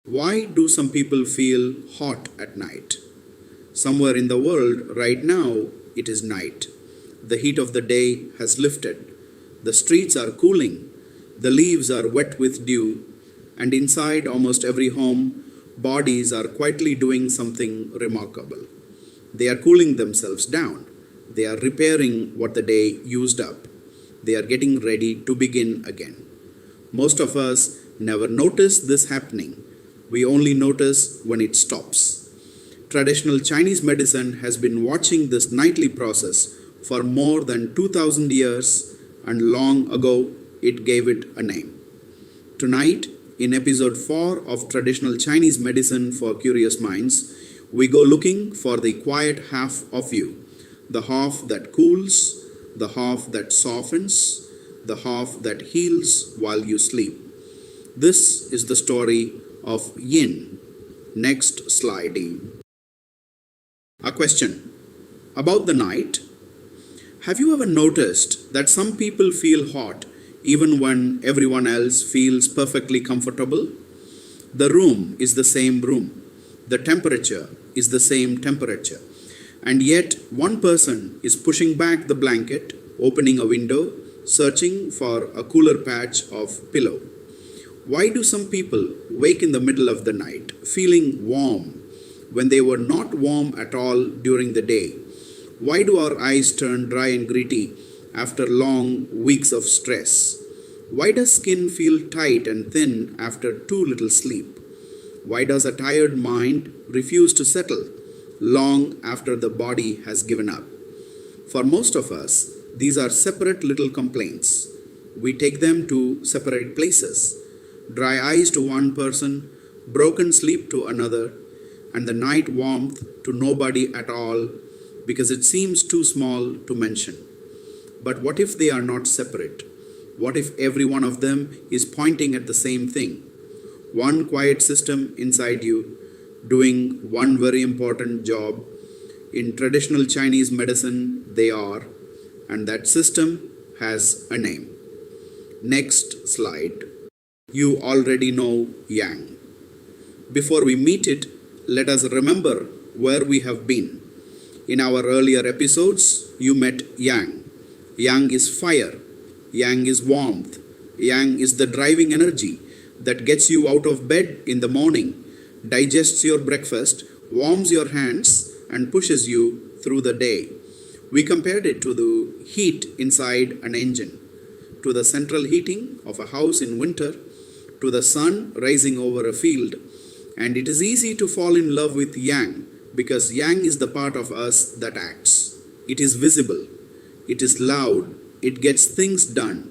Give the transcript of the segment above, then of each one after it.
Why do some people feel hot at night? Somewhere in the world right now, it is night. The heat of the day has lifted. The streets are cooling. The leaves are wet with dew. And inside almost every home, bodies are quietly doing something remarkable. They are cooling themselves down. They are repairing what the day used up. They are getting ready to begin again. Most of us never notice this happening. We only notice when it stops. Traditional Chinese medicine has been watching this nightly process for more than 2000 years, and long ago it gave it a name. Tonight, in episode 4 of Traditional Chinese Medicine for Curious Minds, we go looking for the quiet half of you, the half that cools, the half that softens, the half that heals while you sleep. This is the story of Yin. Next slide. A question about the night. Have you ever noticed that some people feel hot even when everyone else feels perfectly comfortable? The room is the same room. The temperature is the same temperature. And yet one person is pushing back the blanket, opening a window, searching for a cooler patch of pillow. Why do some people wake in the middle of the night feeling warm when they were not warm at all during the day? Why do our eyes turn dry and gritty after long weeks of stress? Why does skin feel tight and thin after too little sleep? Why does a tired mind refuse to settle long after the body has given up? For most of us, these are separate little complaints. We take them to separate places. Dry eyes to one person, broken sleep to another, and the night warmth to nobody at all because it seems too small to mention. But what if they are not separate? What if every one of them is pointing at the same thing? One quiet system inside you doing one very important job. In traditional Chinese medicine, they are, and that system has a name. Next slide. You already know Yang. Before we meet it, let us remember where we have been. In our earlier episodes, you met Yang. Yang is fire. Yang is warmth. Yang is the driving energy that gets you out of bed in the morning, digests your breakfast, warms your hands, and pushes you through the day. We compared it to the heat inside an engine, to the central heating of a house in winter, to the sun rising over a field. And it is easy to fall in love with Yang because Yang is the part of us that acts. It is visible. It is loud. It gets things done.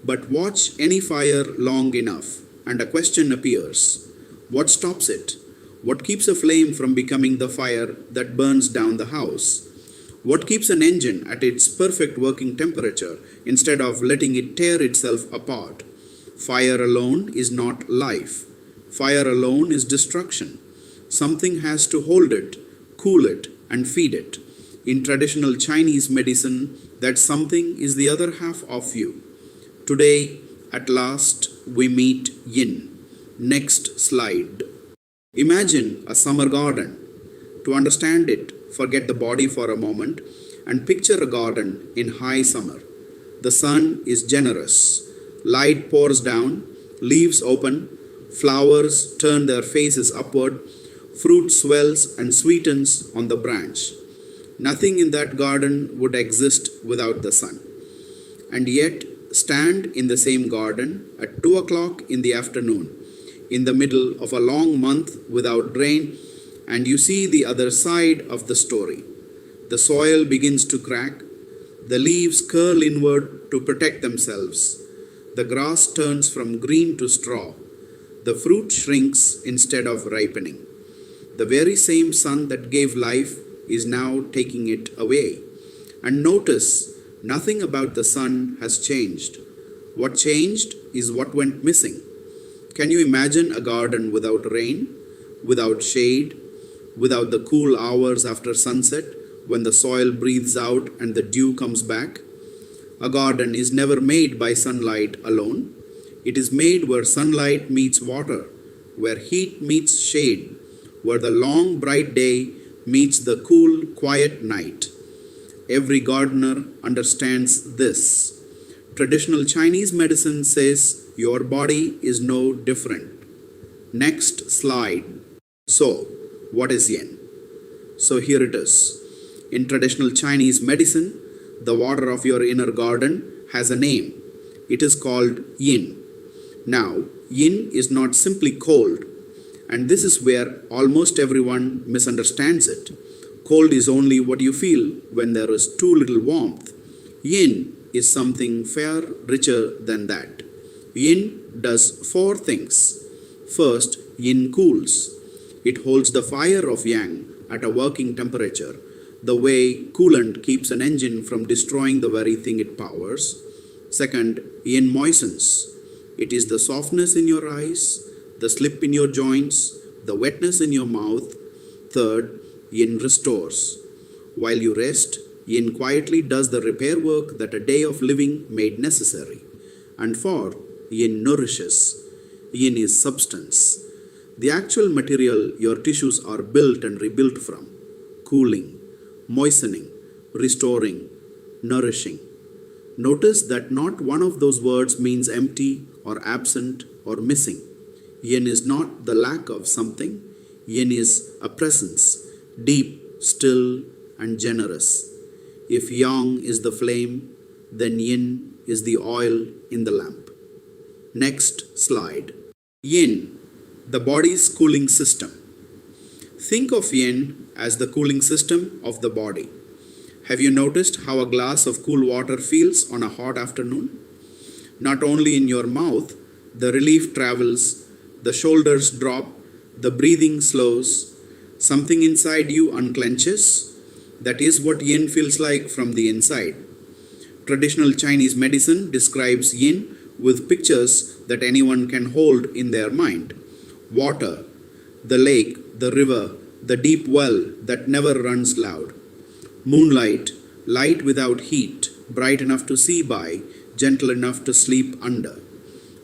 But watch any fire long enough and a question appears. What stops it? What keeps a flame from becoming the fire that burns down the house? What keeps an engine at its perfect working temperature instead of letting it tear itself apart? Fire alone is not life. Fire alone is destruction. Something has to hold it, cool it, and feed it. In traditional Chinese medicine, that something is the other half of you. Today, at last, we meet Yin. Next slide. Imagine a summer garden. To understand it, forget the body for a moment and picture a garden in high summer. The sun is generous. Light pours down, leaves open, flowers turn their faces upward, fruit swells and sweetens on the branch. Nothing in that garden would exist without the sun. And yet, stand in the same garden at 2 o'clock in the afternoon, in the middle of a long month without rain, and you see the other side of the story. The soil begins to crack, the leaves curl inward to protect themselves. The grass turns from green to straw. The fruit shrinks instead of ripening. The very same sun that gave life is now taking it away. And notice, nothing about the sun has changed. What changed is what went missing. Can you imagine a garden without rain, without shade, without the cool hours after sunset when the soil breathes out and the dew comes back? A garden is never made by sunlight alone. It is made where sunlight meets water, where heat meets shade, where the long bright day meets the cool quiet night. Every gardener understands this. Traditional Chinese medicine says your body is no different. Next slide. So, what is yin? So here it is. In traditional Chinese medicine, the water of your inner garden has a name. It is called yin. Now, yin is not simply cold, and this is where almost everyone misunderstands it. Cold is only what you feel when there is too little warmth. Yin is something far richer than that. Yin does four things. First, yin cools. It holds the fire of yang at a working temperature, the way coolant keeps an engine from destroying the very thing it powers. Second, yin moistens. It is the softness in your eyes, the slip in your joints, the wetness in your mouth. Third, yin restores. While you rest, yin quietly does the repair work that a day of living made necessary. And fourth, yin nourishes. Yin is substance, the actual material your tissues are built and rebuilt from. Cooling, moistening, restoring, nourishing. Notice that not one of those words means empty or absent or missing. Yin is not the lack of something. Yin is a presence, deep, still, and generous. If yang is the flame, then yin is the oil in the lamp. Next slide. Yin, the body's cooling system. Think of yin as the cooling system of the body. Have you noticed how a glass of cool water feels on a hot afternoon? Not only in your mouth, the relief travels, the shoulders drop, the breathing slows, something inside you unclenches. That is what yin feels like from the inside. Traditional Chinese medicine describes yin with pictures that anyone can hold in their mind. Water, the lake, the river, the deep well that never runs loud. Moonlight, light without heat, bright enough to see by, gentle enough to sleep under.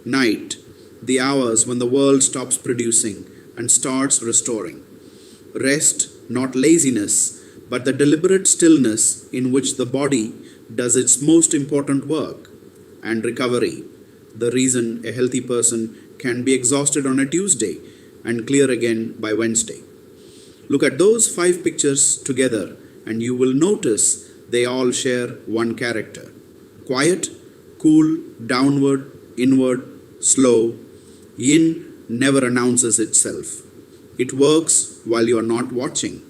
Night, the hours when the world stops producing and starts restoring. Rest, not laziness, but the deliberate stillness in which the body does its most important work. And recovery, the reason a healthy person can be exhausted on a Tuesday and clear again by Wednesday. Look at those 5 pictures together and you will notice they all share one character. Quiet, cool, downward, inward, slow. Yin never announces itself. It works while you are not watching.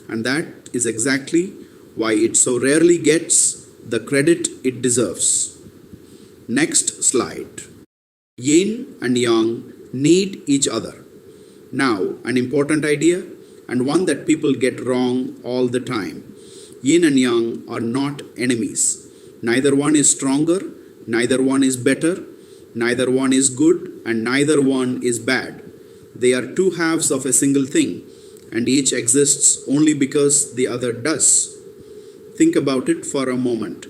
And that is exactly why it so rarely gets the credit it deserves. Next slide. Yin and Yang need each other. Now, an important idea and one that people get wrong all the time. Yin and Yang are not enemies. Neither one is stronger, neither one is better, neither one is good, and neither one is bad. They are two halves of a single thing, and each exists only because the other does. Think about it for a moment.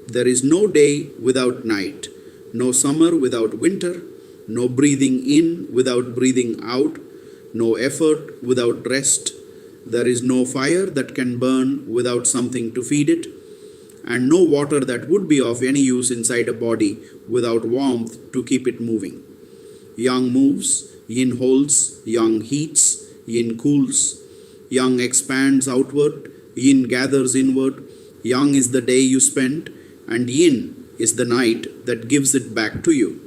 There is no day without night, no summer without winter, no breathing in without breathing out, no effort without rest. There is no fire that can burn without something to feed it, and no water that would be of any use inside a body without warmth to keep it moving. Yang moves, yin holds, yang heats, yin cools. Yang expands outward, yin gathers inward. Yang is the day you spend, and yin is the night that gives it back to you.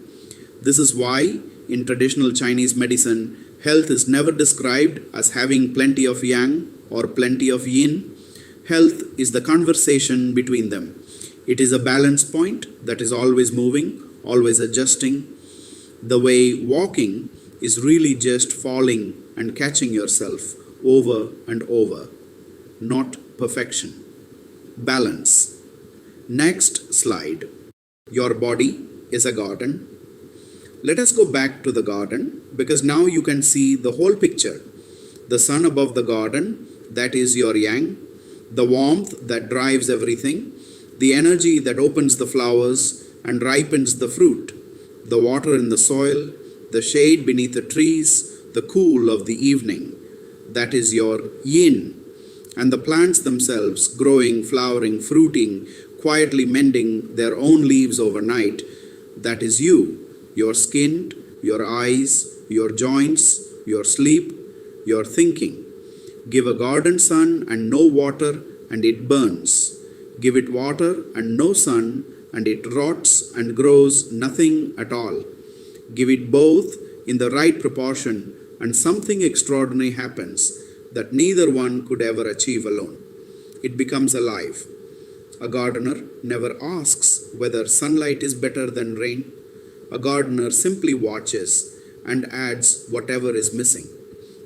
This is why, in traditional Chinese medicine, health is never described as having plenty of yang or plenty of yin. Health is the conversation between them. It is a balance point that is always moving, always adjusting. The way walking is really just falling and catching yourself over and over, not perfection. Balance. Next slide. Your body is a garden. Let us go back to the garden because now you can see the whole picture. The sun above the garden, that is your yang. The warmth that drives everything. The energy that opens the flowers and ripens the fruit. The water in the soil. The shade beneath the trees. the cool of the evening, that is your yin, and the plants themselves growing, flowering, fruiting, quietly mending their own leaves overnight, that is you, your skin, your eyes, your joints, your sleep, your thinking. Give a garden sun and no water, and it burns. Give it water and no sun, and it rots and grows nothing at all. Give it both in the right proportion, and something extraordinary happens that neither one could ever achieve alone. It becomes alive. A gardener never asks whether sunlight is better than rain. A gardener simply watches and adds whatever is missing.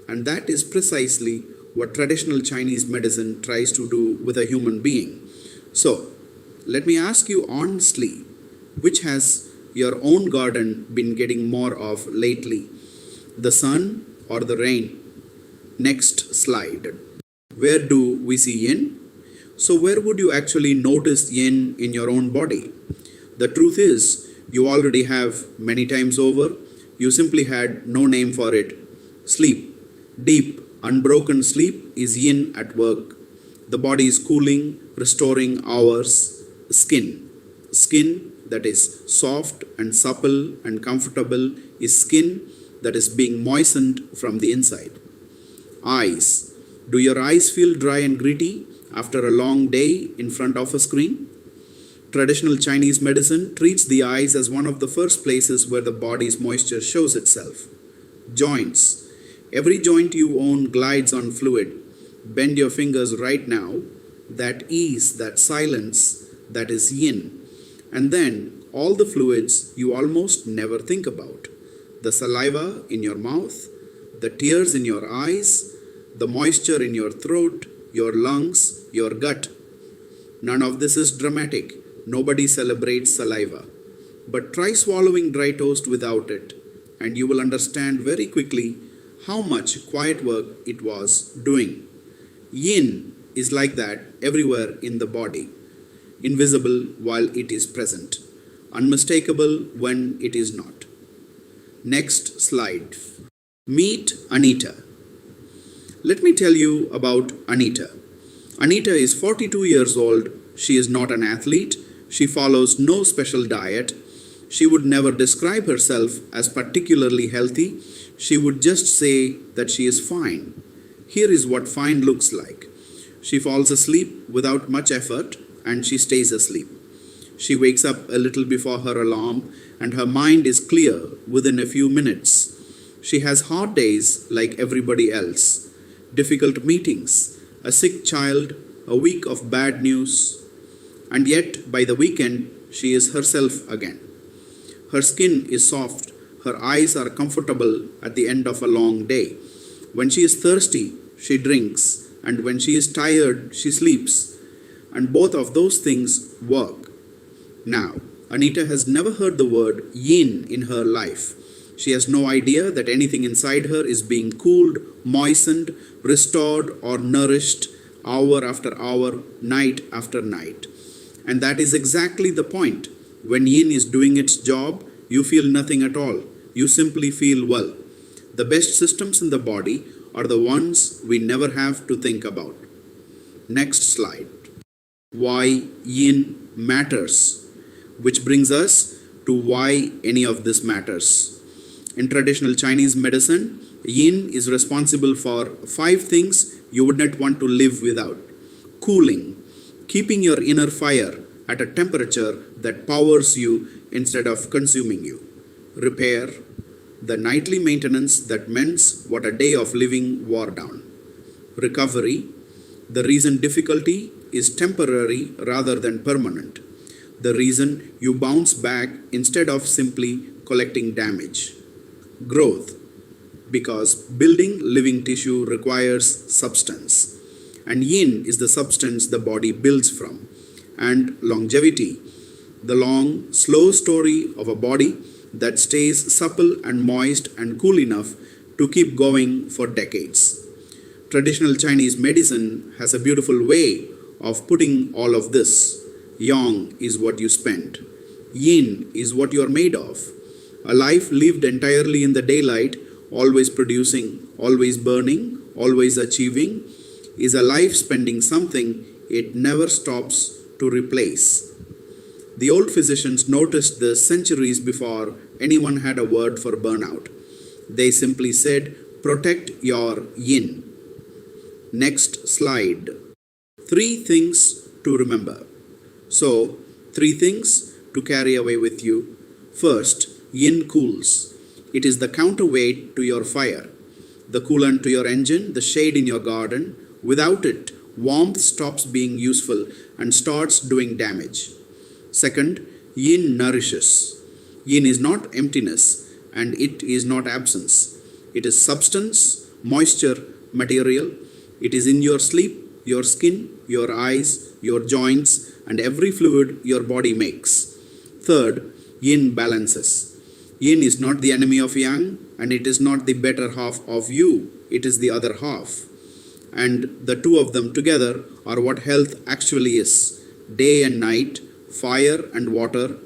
And that is precisely what traditional Chinese medicine tries to do with a human being. So, let me ask you honestly, which has your own garden been getting more of lately? The sun or the rain? Next slide. Where do we see yin? So where would you actually notice yin in your own body? The truth is, you already have many times over. You simply had no name for it. Sleep. Deep, unbroken sleep is yin at work. The body is cooling, restoring hours. Skin. Skin that is soft and supple and comfortable is skin that is being moistened from the inside. Eyes. Do your eyes feel dry and gritty after a long day in front of a screen? Traditional Chinese medicine treats the eyes as one of the first places where the body's moisture shows itself. Joints. Every joint you own glides on fluid. Bend your fingers right now. That ease, that silence, that is yin. And then all the fluids you almost never think about. The saliva in your mouth, the tears in your eyes, the moisture in your throat, your lungs, your gut. None of this is dramatic. Nobody celebrates saliva. But try swallowing dry toast without it, and you will understand very quickly how much quiet work it was doing. Yin is like that everywhere in the body, invisible while it is present, unmistakable when it is not. Next slide. Meet Anita. Let me tell you about Anita. Anita is 42 years old. She is not an athlete. She follows no special diet. She would never describe herself as particularly healthy. She would just say that she is fine. Here is what fine looks like. She falls asleep without much effort, and she stays asleep. She wakes up a little before her alarm, and her mind is clear within a few minutes. She has hard days like everybody else, difficult meetings, a sick child, a week of bad news, and yet by the weekend she is herself again. Her skin is soft, her eyes are comfortable at the end of a long day. When she is thirsty, she drinks, and when she is tired, she sleeps, and both of those things work. Now, Anita has never heard the word yin in her life. She has no idea that anything inside her is being cooled, moistened, restored, or nourished hour after hour, night after night. And that is exactly the point. When yin is doing its job, you feel nothing at all. You simply feel well. The best systems in the body are the ones we never have to think about. Next slide. Why yin matters, which brings us to why any of this matters. In traditional Chinese medicine, yin is responsible for 5 things you would not want to live without. Cooling, keeping your inner fire at a temperature that powers you instead of consuming you. Repair, the nightly maintenance that mends what a day of living wore down. Recovery, the reason difficulty is temporary rather than permanent. The reason you bounce back instead of simply collecting damage. Growth, because building living tissue requires substance, and yin is the substance the body builds from. And longevity, the long, slow story of a body that stays supple and moist and cool enough to keep going for decades. Traditional Chinese medicine has a beautiful way of putting all of this. Yang is what you spend. Yin is what you are made of. A life lived entirely in the daylight always producing, always burning, always achieving, is a life spending something it never stops to replace. The old physicians noticed this centuries before anyone had a word for burnout. They simply said, protect your yin. Next slide. 3 things to remember. So, 3 things to carry away with you. First, yin cools. It is the counterweight to your fire, the coolant to your engine, the shade in your garden. Without it, warmth stops being useful and starts doing damage. Second, yin nourishes. Yin is not emptiness and it is not absence. It is substance, moisture, material. It is in your sleep, your skin, your eyes, your joints, and every fluid your body makes. Third, yin balances. Yin is not the enemy of yang, and it is not the better half of you, it is the other half. And the two of them together are what health actually is. Day and night, fire and water,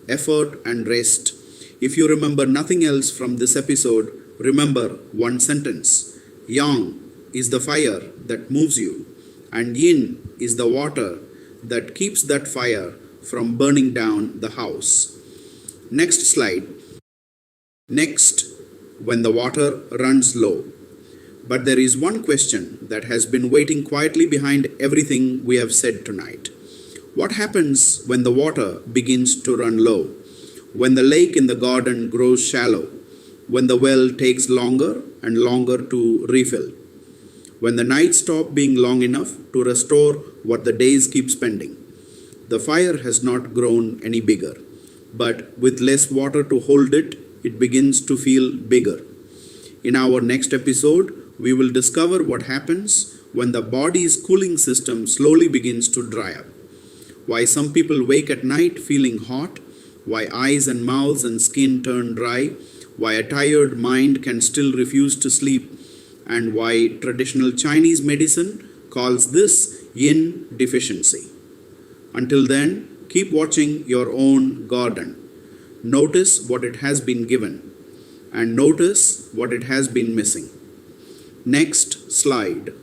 effort and rest. If you remember nothing else from this episode, remember one sentence. Yang is the fire that moves you, and yin is the water that keeps that fire from burning down the house. Next slide. Next, when the water runs low. But there is one question that has been waiting quietly behind everything we have said tonight. What happens when the water begins to run low? When the lake in the garden grows shallow? When the well takes longer and longer to refill? When the nights stop being long enough to restore what the days keep spending? The fire has not grown any bigger, but with less water to hold it, it begins to feel bigger. In our next episode, we will discover what happens when the body's cooling system slowly begins to dry up. Why some people wake at night feeling hot, why eyes and mouths and skin turn dry, why a tired mind can still refuse to sleep, and why traditional Chinese medicine calls this yin deficiency. Until then, keep watching your own garden. Notice what it has been given, and notice what it has been missing. Next slide.